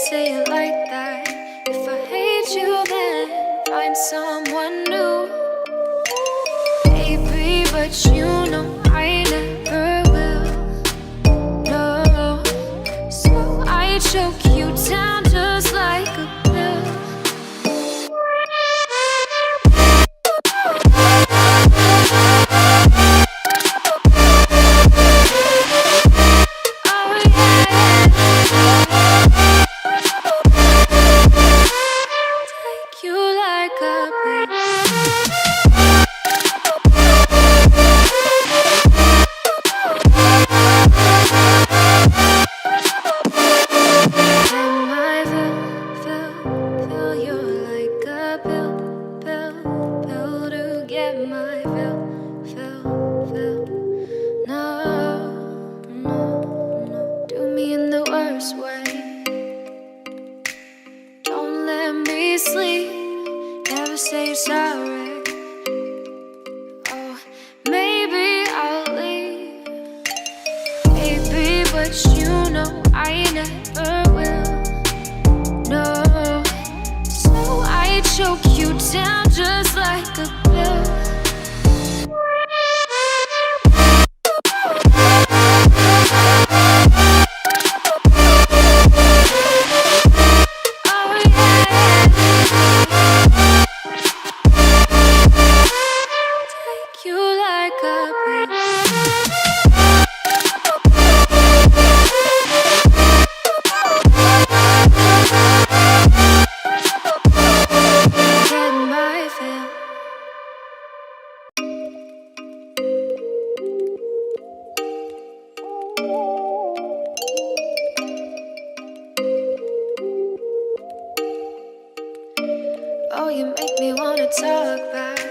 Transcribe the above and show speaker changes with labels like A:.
A: say it like that. If I hate you, then find someone new. Baby, but you know I never will. No, so I choke you down just like a pill. Sleep, never say you're sorry. Oh, maybe I'll leave, baby, but you know I never will. No, so I choke you down just like a pill. Oh, you make me wanna talk back.